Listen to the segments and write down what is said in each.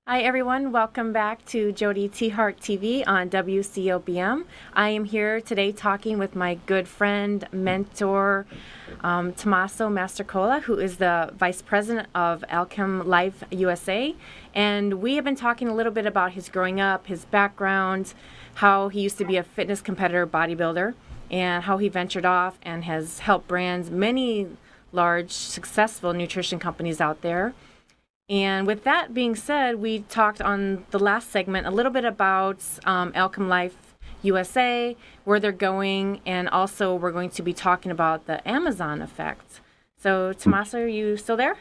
Hi, everyone. Welcome back to Jodi Tiahrt TV on WCOBM. I am here today talking with my good friend, mentor, Tommaso Mastercola, who is the Vice President of Alchem Life USA. And we have been talking a little bit about his growing up, his background, how he used to be a fitness competitor bodybuilder, and how he ventured off and has helped brands, many large, successful nutrition companies out there. And with that being said, we talked on the last segment a little bit about Alchem Life USA, where they're going, and also we're going to be talking about the Amazon effect. So, Tommaso, are you still there?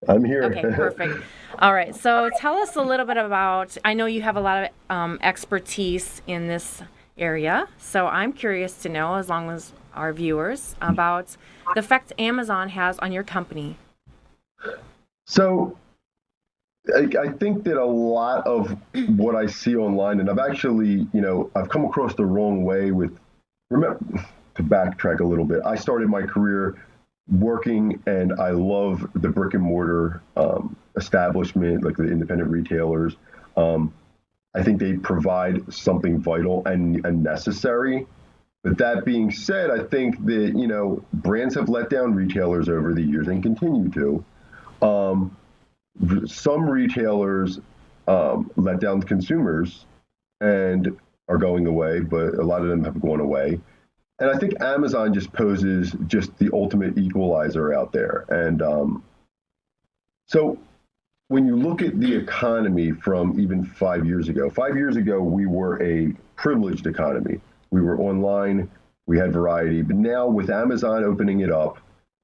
I'm here. Okay, perfect. All right, so tell us a little bit about, I know you have a lot of expertise in this area, so I'm curious to know, as long as our viewers, about the effect Amazon has on your company. So I think that a lot of what I see online, and I've actually, I've come across the wrong way with, remember, to backtrack a little bit, I started my career working and I love the brick and mortar establishment, like the independent retailers. I think they provide something vital and necessary. But that being said, I think that, brands have let down retailers over the years and continue to. Um, some retailers let down consumers and are going away, but a lot of them have gone away. And I think Amazon just poses just the ultimate equalizer out there. And so when you look at the economy from even 5 years ago, 5 years ago, we were a privileged economy. We were online, we had variety. But now with Amazon opening it up,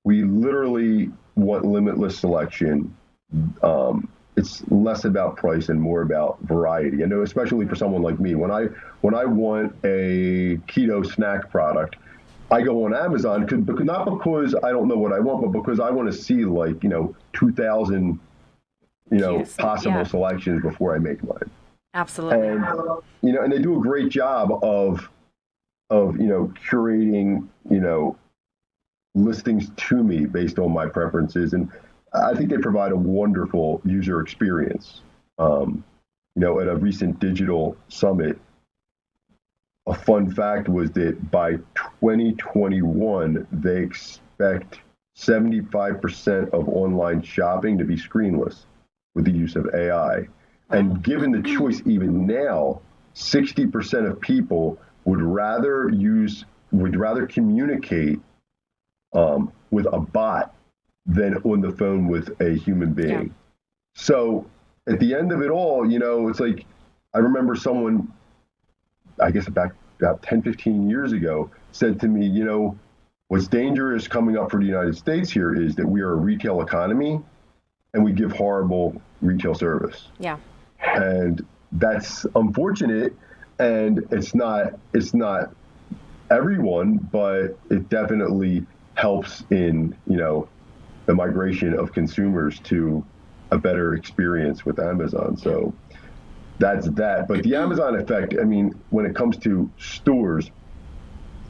we literally want limitless selection. It's less about price and more about variety. I know, especially for someone like me, when I want a keto snack product, I go on Amazon because not because I don't know what I want, but because I want to see 2,000 Yes, possible yeah, selections before I make mine. absolutely. And and they do a great job of curating listings to me based on my preferences. And I think they provide a wonderful user experience. At a recent digital summit, a fun fact was that by 2021, they expect 75% of online shopping to be screenless with the use of AI. Wow. And given the choice even now, 60% of people would rather communicate with a bot than on the phone with a human Yeah. being. So at the end of it all, it's like I remember someone, I guess back about 10, 15 years ago, said to me, what's dangerous coming up for the United States here is that we are a retail economy and we give horrible retail service. Yeah. And that's unfortunate. And it's not everyone, but it definitely helps in, the migration of consumers to a better experience with Amazon. Yeah. So that's that. But the Amazon effect, I mean, when it comes to stores,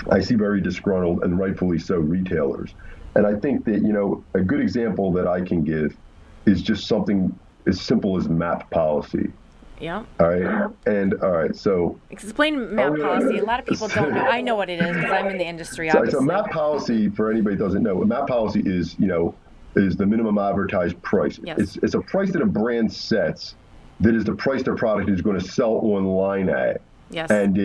I see very disgruntled and rightfully so retailers. And I think that, a good example that I can give is just something as simple as map policy. Yeah. All right. And all right. So, Explain oh, map policy. A lot of people don't know. I know what it is because I'm in the industry, so obviously. map policy, for anybody who doesn't know, map policy is, is the minimum advertised price. Yes. It's a price that a brand sets that is the price their product is going to sell online at. Yes. And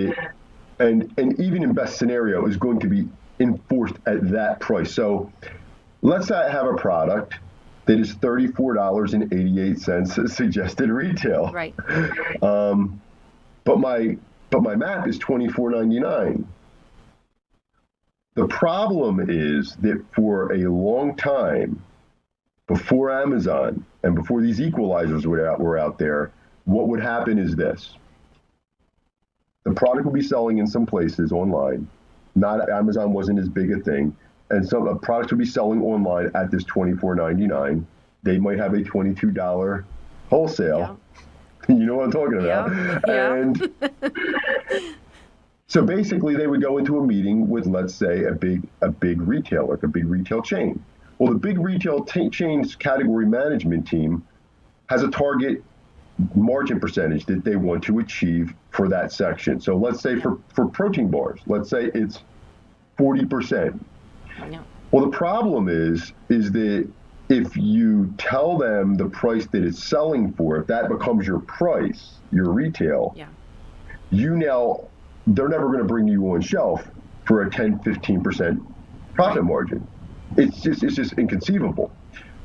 and even in best scenario is going to be enforced at that price. So let's say I have a product that is $34.88 suggested retail. Right. Um, but my map is $24.99. The problem is that for a long time, before Amazon and before these equalizers were out there, what would happen is this: the product would be selling in some places online. Not Amazon wasn't as big a thing, and some products would be selling online at this $24.99. They might have a $22 Yeah. wholesale. You know what I'm talking Yeah. about. Yeah. And so basically, they would go into a meeting with, let's say, a big retailer, like a big retail chain. Well, the big retail chain's category management team has a target margin percentage that they want to achieve for that section. So let's say for protein bars, let's say it's 40%. Yeah. Well, the problem is that if you tell them the price that it's selling for, if that becomes your price, your retail, Yeah. they're never going to bring you on shelf for a 10, 15% profit margin. It's just inconceivable.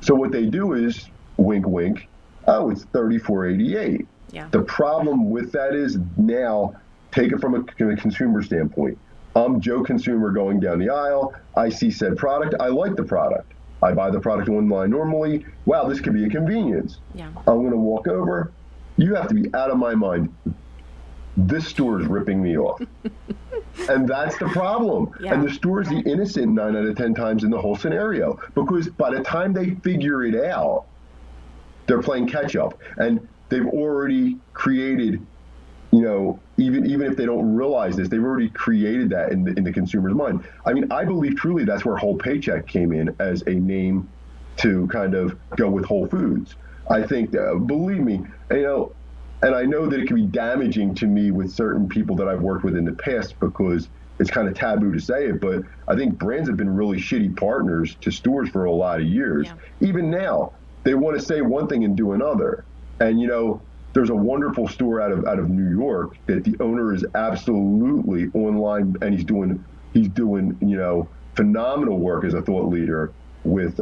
So what they do is, wink, wink, oh, it's $34.88. Yeah. The problem with that is now, take it from a consumer standpoint. I'm Joe Consumer going down the aisle. I see said product. I like the product. I buy the product online normally. Wow, this could be a convenience. Yeah. I'm going to walk over. You have to be out of my mind. This store is ripping me off. And that's the problem. Yeah. And the store is the innocent 9 out of 10 times in the whole scenario. Because by the time they figure it out, they're playing catch up. And they've already created, even if they don't realize this, they've already created that in the consumer's mind. I mean, I believe truly that's where Whole Paycheck came in as a name to kind of go with Whole Foods. I think, believe me, and I know that it can be damaging to me with certain people that I've worked with in the past because it's kind of taboo to say it, but I think brands have been really shitty partners to stores for a lot of years. Yeah. Even now, they want to say one thing and do another. And, there's a wonderful store out of New York that the owner is absolutely online, and he's doing phenomenal work as a thought leader with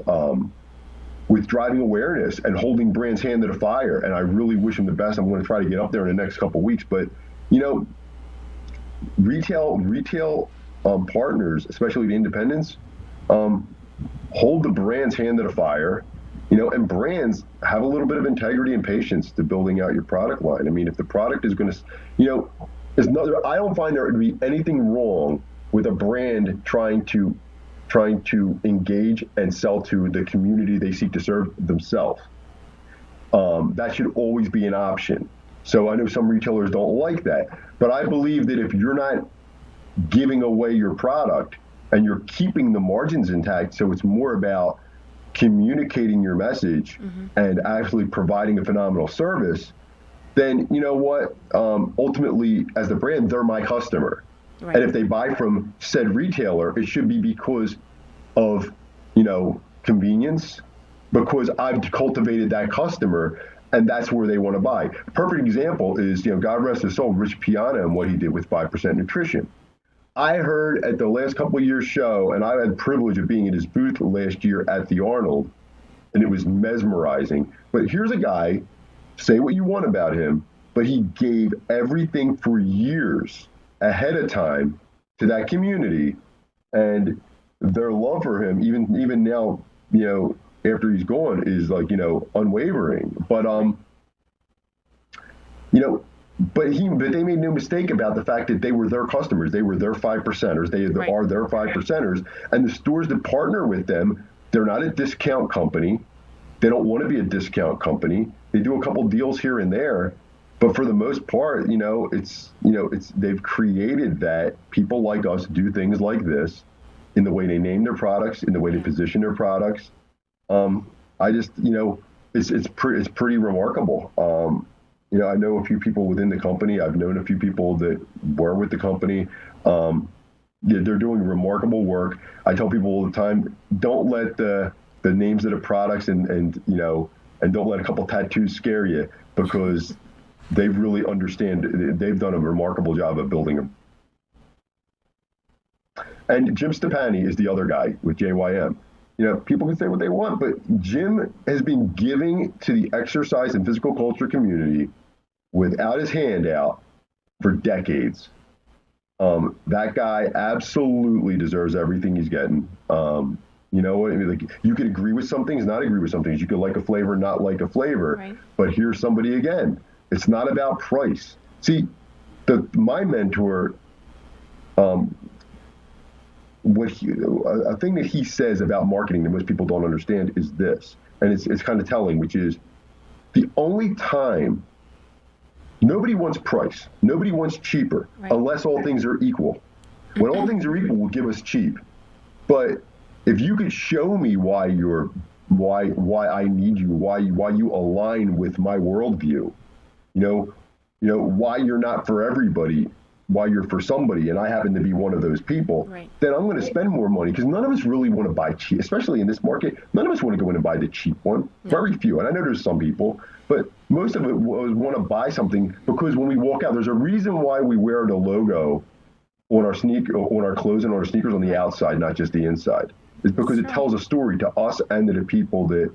driving awareness and holding brands' hand to the fire. And I really wish him the best. I'm going to try to get up there in the next couple of weeks. But, retail partners, especially the independents, hold the brand's hand to the fire, and brands have a little bit of integrity and patience to building out your product line. I mean, if the product is going to, I don't find there to be anything wrong with a brand trying to engage and sell to the community they seek to serve themselves. That should always be an option. So I know some retailers don't like that, but I believe that if you're not giving away your product and you're keeping the margins intact, so it's more about communicating your message and actually providing a phenomenal service, then you know what? Ultimately, as the brand, they're my customer. Right. And if they buy from said retailer, it should be because of, convenience, because I've cultivated that customer, and that's where they want to buy. Perfect example is, God rest his soul, Rich Piana and what he did with 5% Nutrition. I heard at the last couple of years show, and I had the privilege of being in his booth last year at the Arnold, and it was mesmerizing. But here's a guy, say what you want about him, but he gave everything for years ahead of time to that community, and their love for him, even now, after he's gone, is like, unwavering. But but they made no mistake about the fact that they were their customers. They were their 5%ers. They are their 5%ers. And the stores that partner with them, they're not a discount company. They don't want to be a discount company. They do a couple deals here and there, but for the most part, they've created that people like us do things like this in the way they name their products, in the way they position their products. I just, it's pretty remarkable. I know a few people within the company. I've known a few people that were with the company. They're doing remarkable work. I tell people all the time, don't let the names of the products and don't let a couple tattoos scare you, because they really understand. They've done a remarkable job of building them. And Jim Stepani is the other guy with JYM. People can say what they want, but Jim has been giving to the exercise and physical culture community without his hand out for decades. That guy absolutely deserves everything he's getting. You could agree with some things, not agree with some things. You could like a flavor, not like a flavor. Right. But here's somebody again. It's not about price. See, my mentor, a thing that he says about marketing that most people don't understand is this, and it's kind of telling, which is the only time nobody wants price, nobody wants cheaper, right, unless all things are equal. When all things are equal, we'll give us cheap. But if you could show me why I need you, why you align with my worldview, you know, why you're not for everybody, why you're for somebody, and I happen to be one of those people, Right. then I'm going to spend more money because none of us really want to buy cheap, especially in this market. None of us want to go in and buy the cheap one. No. Very few, and I know there's some people, but most of it was want to buy something because when we walk out, there's a reason why we wear the logo on our on our clothes and on our sneakers on the outside, not just the inside. It's because it tells a story to us and to the people that,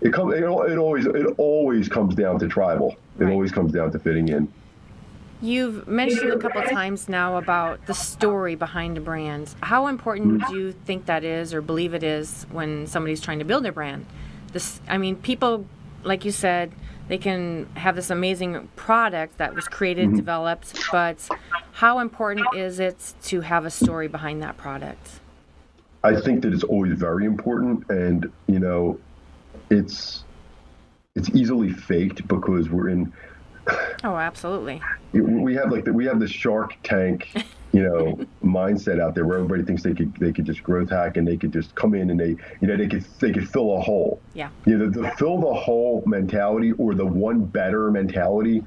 it always comes down to tribal. It always comes down to fitting in. You've mentioned a couple times now about the story behind a brand. How important do you think that is, or believe it is, when somebody's trying to build a brand? People, like you said, they can have this amazing product that was created, developed, but how important is it to have a story behind that product? I think that it's always very important, and it's easily faked because we're in. Oh, absolutely. We have the Shark Tank, mindset out there where everybody thinks they could just growth hack and they could just come in and they could fill a hole. Yeah. The fill the hole mentality or the one better mentality.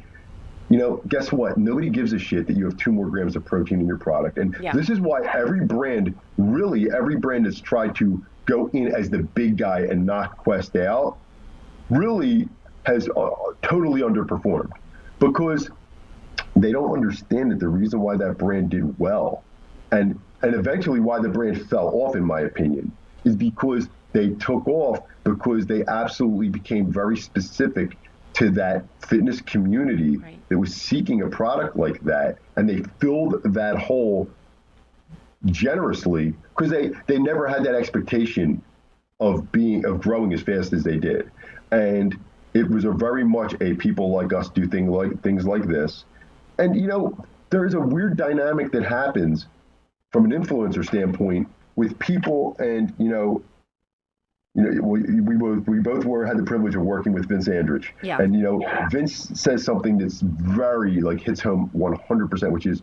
Guess what? Nobody gives a shit that you have 2 more grams of protein in your product. And this is why every brand that's tried to go in as the big guy and knock Quest out really has totally underperformed because they don't understand that the reason why that brand did well and eventually why the brand fell off, in my opinion, is because they took off because they absolutely became very specific to that fitness community that was seeking a product like that, and they filled that hole generously because they never had that expectation of growing as fast as they did. And it was very much a people like us do things like this. And there is a weird dynamic that happens from an influencer standpoint with people, and we both had the privilege of working with Vince Andrich. Yeah. And Vince says something that's very hits home 100%, which is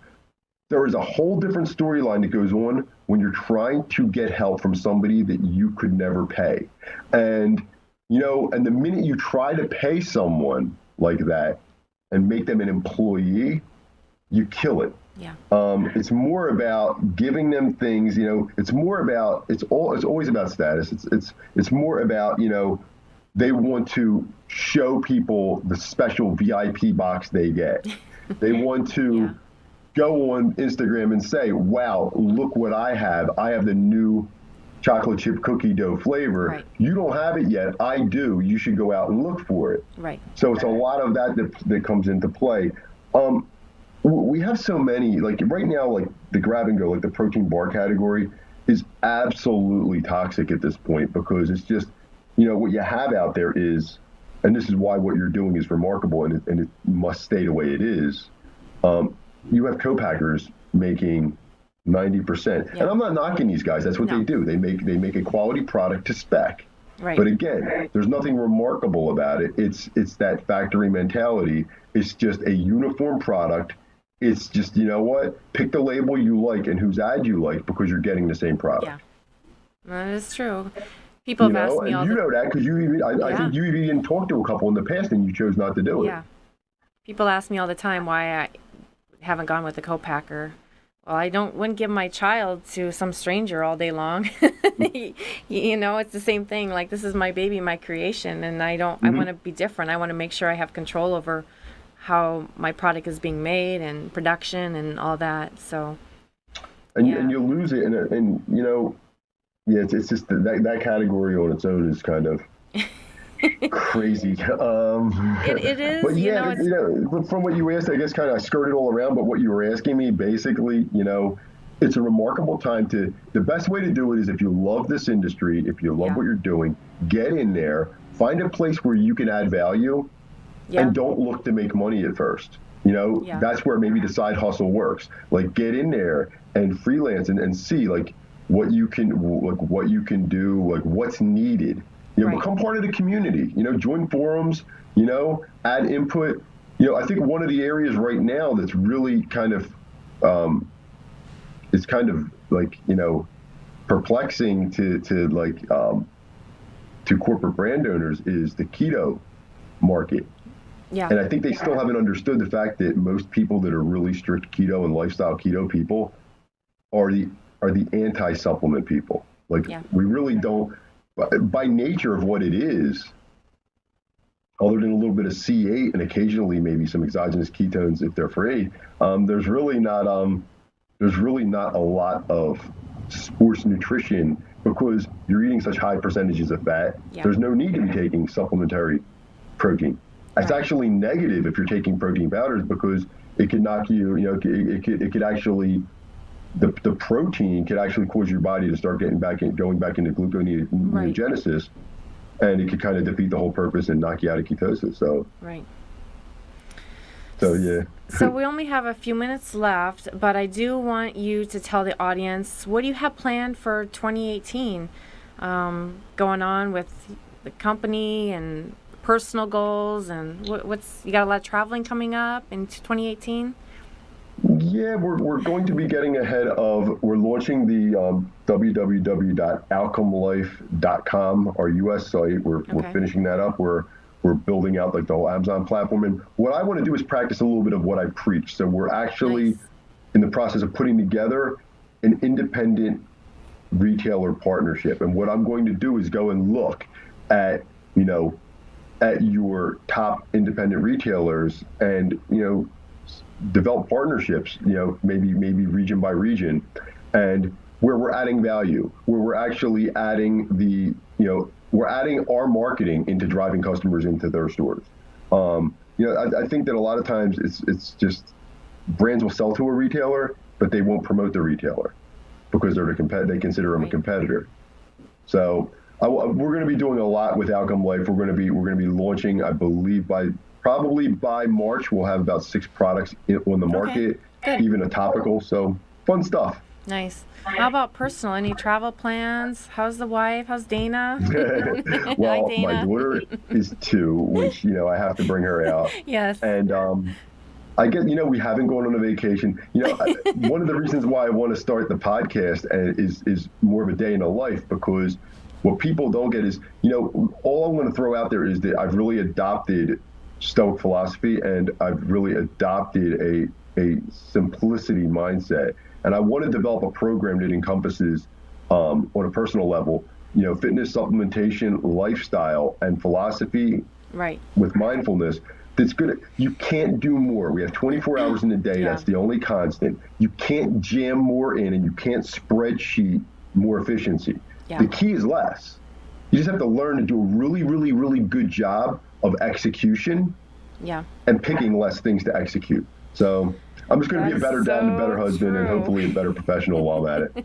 there is a whole different storyline that goes on when you're trying to get help from somebody that you could never pay. And and the minute you try to pay someone like that and make them an employee, you kill it. Yeah. It's more about giving them things. It's always about status. It's more about they want to show people the special VIP box they get. They want to go on Instagram and say, "Wow, look what I have! I have the new chocolate chip cookie dough flavor. Right. You don't have it yet. I do. You should go out and look for it." Right. So it's a lot of that comes into play. We have so many, right now, the grab and go, the protein bar category is absolutely toxic at this point because it's just, what you have out there is, and this is why what you're doing is remarkable and it must stay the way it is. You have co-packers making 90%. And I'm not knocking these guys. That's what they do. They make a quality product to spec. Right. But again, there's nothing remarkable about it. It's that factory mentality. It's just a uniform product. It's just, pick the label you like and whose ad you like because you're getting the same product. Yeah, that is true. People have asked me all know that because I think you even talked to a couple in the past and you chose not to do it. Yeah. People ask me all the time why I haven't gone with a co-packer. Well, I wouldn't give my child to some stranger all day long. It's the same thing. This is my baby, my creation, and I want to be different. I want to make sure I have control over how my product is being made and production and all that. So. And you lose it, and it's just that category on its own is kind of crazy. It is. But from what you asked, I guess kind of skirted all around. But what you were asking me, basically, it's a remarkable time the best way to do it is if you love this industry, if you love what you're doing, get in there, find a place where you can add value, and don't look to make money at first. That's where maybe the side hustle works. Get in there and freelance and see what you can do, what's needed. Become part of the community. Join forums. Add input. I think one of the areas right now that's really kind of perplexing to corporate brand owners is the keto market. Yeah. And I think they still haven't understood the fact that most people that are really strict keto and lifestyle keto people are the anti-supplement people. Like Yeah. we really don't, by nature of what it is, other than a little bit of C8 and occasionally maybe some exogenous ketones if they're free, there's really not a lot of sports nutrition because you're eating such high percentages of fat. Yeah. There's no need to be taking supplementary protein. It's Right. actually negative if you're taking protein powders because it could knock you, it could actually, the protein could actually cause your body to start going back into gluconeogenesis, and it could kind of defeat the whole purpose and knock you out of ketosis. So, Right. yeah. So we only have a few minutes left, but I do want you to tell the audience, what do you have planned for 2018 going on with the company and personal goals, and you got a lot of traveling coming up in 2018? Yeah, we're going to be getting ahead of, we're launching the www.outcomelife.com, our US site. We're finishing that up. We're building out like the whole Amazon platform. And what I want to do is practice a little bit of what I preach. So we're actually in the process of putting together an independent retailer partnership. And what I'm going to do is go and look at, at your top independent retailers and, develop partnerships, maybe region by region, and where we're adding value, where we're actually adding we're adding our marketing into driving customers into their stores. I think that a lot of times it's just brands will sell to a retailer, but they won't promote the retailer because they consider them a competitor. So we're going to be doing a lot with Outcome Life. We're going to be launching, I believe, probably by March, we'll have about 6 products on the market, even a topical. So fun stuff. Nice. How about personal? Any travel plans? How's the wife? How's Dana? Well, Hi, Dana. my daughter is 2, which, I have to bring her out. Yes. And I guess, we haven't gone on a vacation. One of the reasons why I want to start the podcast is more of a day in the life, because what people don't get is, all I'm going to throw out there is that I've really adopted Stoic philosophy, and I've really adopted a simplicity mindset. And I want to develop a program that encompasses, on a personal level, fitness, supplementation, lifestyle, and philosophy, with mindfulness. That's good. You can't do more. We have 24 hours in a day. That's the only constant. You can't jam more in, and you can't spreadsheet more efficiency. The key is less. You just have to learn to do a really, really, really good job of execution, and picking less things to execute. So I'm just going to be a better dad and a better husband, and hopefully a better professional while I'm at it.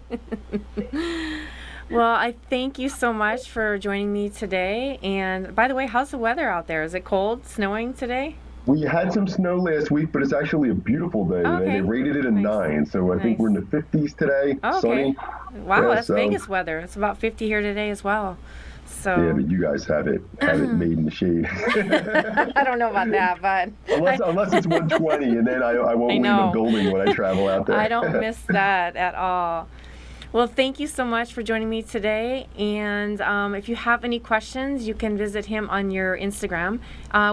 Well, I thank you so much for joining me today. And by the way, how's the weather out there? Is it cold, snowing today? We had some snow last week, but it's actually a beautiful day. They rated it a 9, so I think we're in the 50s today. Sunny. Wow, that's Vegas weather. It's about 50 here today as well. So yeah, but you guys have it made in the shade. I don't know about that, but unless it's 120, and then I won't leave a building when I travel out there. I don't miss that at all. Well, thank you so much for joining me today. And if you have any questions, you can visit him on your Instagram.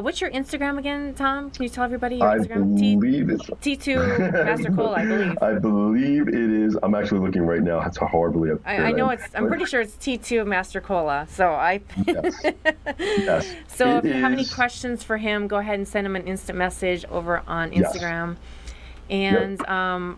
What's your Instagram again, Tom? Can you tell everybody your Instagram? I believe it's T2 Master Cola, I believe. I believe it is. I'm actually looking right now. It's horribly up there. I know I'm pretty sure it's T2 Master Cola. So Yes. So if you have any questions for him, go ahead and send him an instant message over on Instagram. Yes. And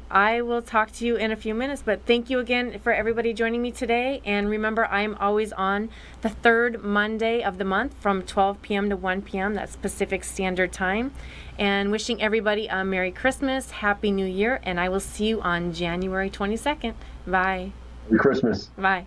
I will talk to you in a few minutes. But thank you again for everybody joining me today. And remember, I'm always on the 3rd Monday of the month from 12 p.m. to 1 p.m. That's Pacific Standard Time. And wishing everybody a Merry Christmas, Happy New Year. And I will see you on January 22nd. Bye. Merry Christmas. Bye.